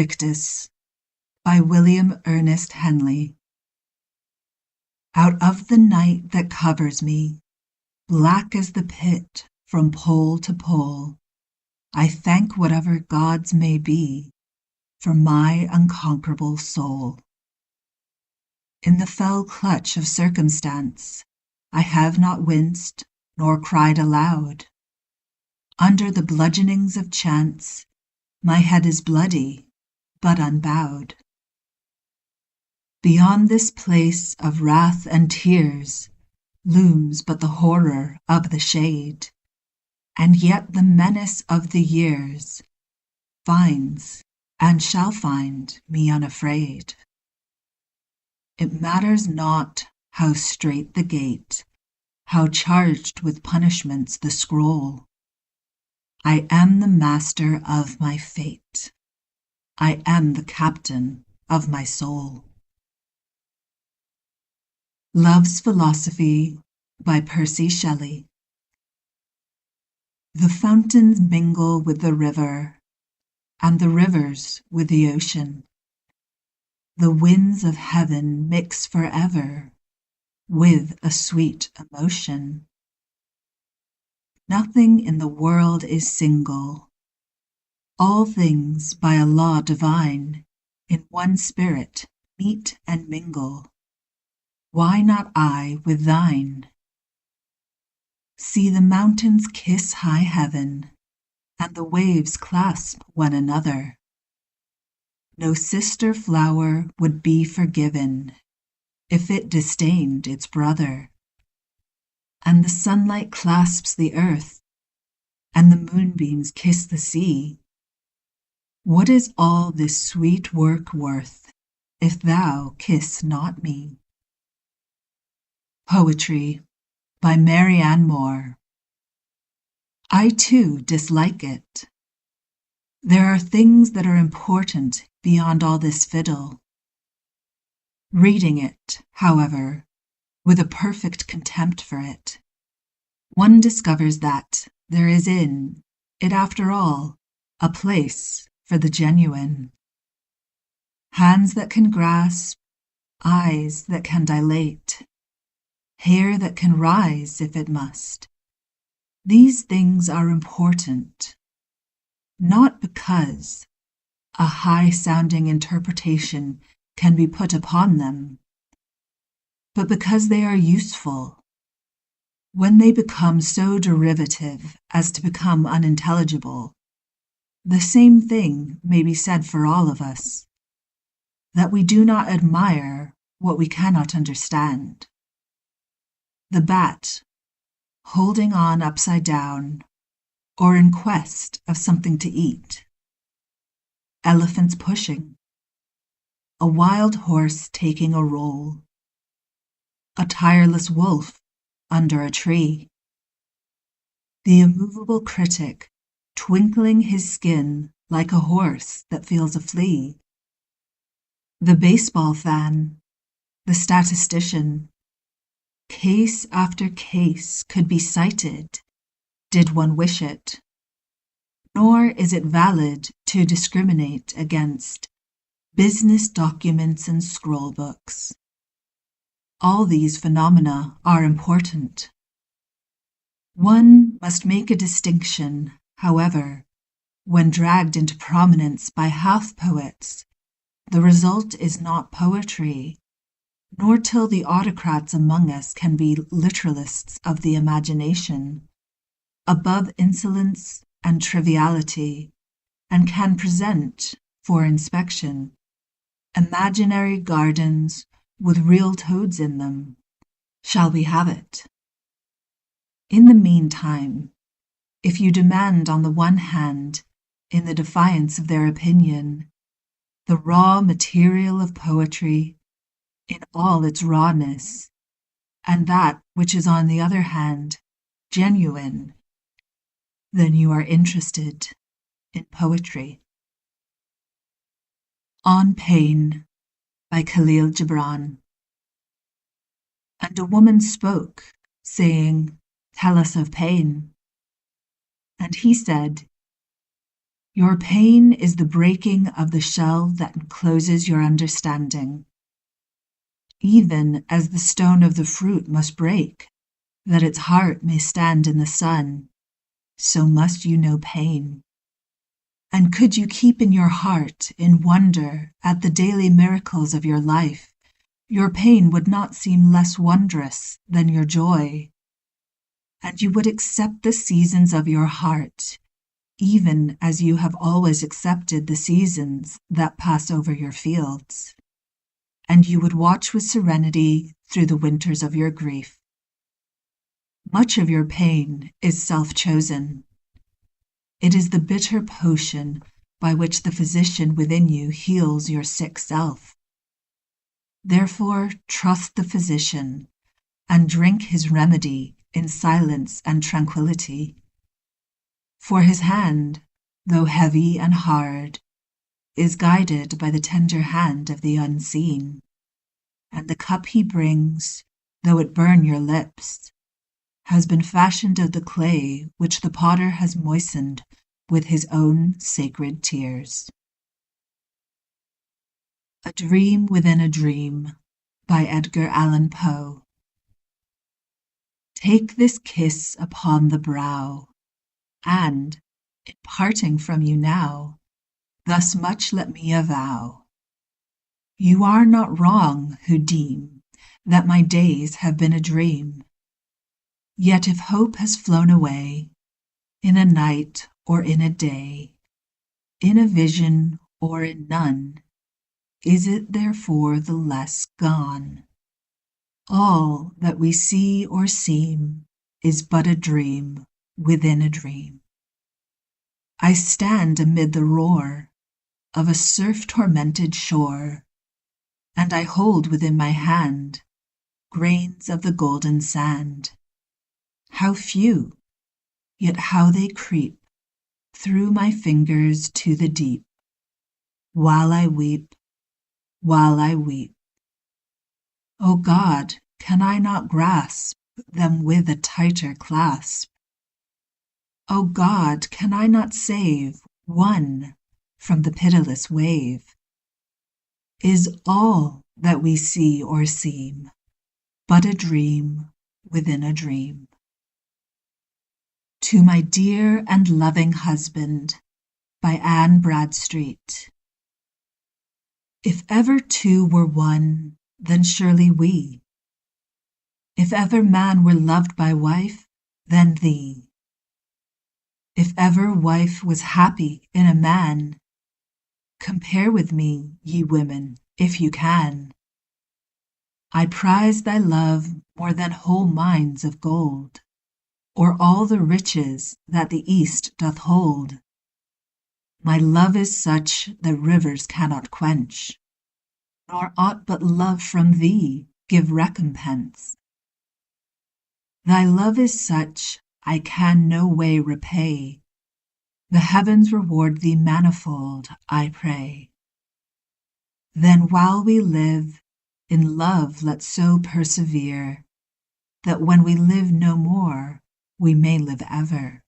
Invictus by William Ernest Henley. Out of the night that covers me, black as the pit from pole to pole, I thank whatever gods may be for my unconquerable soul. In the fell clutch of circumstance, I have not winced nor cried aloud. Under the bludgeonings of chance, my head is bloody, but unbowed. Beyond this place of wrath and tears looms but the horror of the shade, and yet the menace of the years finds and shall find me unafraid. It matters not how strait the gate, how charged with punishments the scroll. I am the master of my fate. I am the captain of my soul. Love's Philosophy by Percy Shelley. The fountains mingle with the river, and the rivers with the ocean. The winds of heaven mix forever with a sweet emotion. Nothing in the world is single. All things by a law divine in one spirit meet and mingle. Why not I with thine? See the mountains kiss high heaven, and the waves clasp one another. No sister flower would be forgiven if it disdained its brother. And the sunlight clasps the earth, and the moonbeams kiss the sea. What is all this sweet work worth, if thou kiss not me? Poetry by Marianne. I too dislike it. There are things that are important beyond all this fiddle. Reading it, however, with a perfect contempt for it, one discovers that there is in it, after all, a place for the genuine. Hands that can grasp, eyes that can dilate, hair that can rise if it must. These things are important, not because a high-sounding interpretation can be put upon them, but because they are useful. When they become so derivative as to become unintelligible, the same thing may be said for all of us, that we do not admire what we cannot understand. The bat, holding on upside down, or in quest of something to eat. Elephants pushing. A wild horse taking a roll. A tireless wolf under a tree. The immovable critic twinkling his skin like a horse that feels a flea. The baseball fan, the statistician. Case after case could be cited, did one wish it. Nor is it valid to discriminate against business documents and scroll books. All these phenomena are important. One must make a distinction, however, when dragged into prominence by half-poets. The result is not poetry, nor till the autocrats among us can be literalists of the imagination, above insolence and triviality, and can present, for inspection, imaginary gardens with real toads in them, shall we have it. In the meantime, if you demand on the one hand, in the defiance of their opinion, the raw material of poetry in all its rawness, and that which is on the other hand genuine, then you are interested in poetry. On Pain by Kahlil Gibran. And a woman spoke, saying, "Tell us of pain." And he said, Your pain is the breaking of the shell that encloses your understanding. Even as the stone of the fruit must break, that its heart may stand in the sun, so must you know pain. And could you keep in your heart in wonder at the daily miracles of your life, your pain would not seem less wondrous than your joy. And you would accept the seasons of your heart, even as you have always accepted the seasons that pass over your fields. And you would watch with serenity through the winters of your grief. Much of your pain is self-chosen. It is the bitter potion by which the physician within you heals your sick self. Therefore, trust the physician and drink his remedy in silence and tranquility. For his hand, though heavy and hard, is guided by the tender hand of the unseen, and the cup he brings, though it burn your lips, has been fashioned of the clay which the potter has moistened with his own sacred tears. A Dream Within a Dream by Edgar Allan Poe. Take this kiss upon the brow, and, in parting from you now, thus much let me avow. You are not wrong who deem that my days have been a dream. Yet if hope has flown away, in a night or in a day, in a vision or in none, is it therefore the less gone? All that we see or seem is but a dream within a dream. I stand amid the roar of a surf-tormented shore, and I hold within my hand grains of the golden sand. How few, yet how they creep through my fingers to the deep, while I weep, while I weep. O God, can I not grasp them with a tighter clasp? O God, can I not save one from the pitiless wave? Is all that we see or seem but a dream within a dream? To My Dear and Loving Husband by Anne Bradstreet. If ever two were one, then surely we. If ever man were loved by wife, then thee. If ever wife was happy in a man, compare with me, ye women, if you can. I prize thy love more than whole mines of gold, or all the riches that the East doth hold. My love is such that rivers cannot quench, nor aught but love from thee give recompense. Thy love is such I can no way repay. The heavens reward thee manifold, I pray. Then while we live, in love let's so persevere, that when we live no more, we may live ever.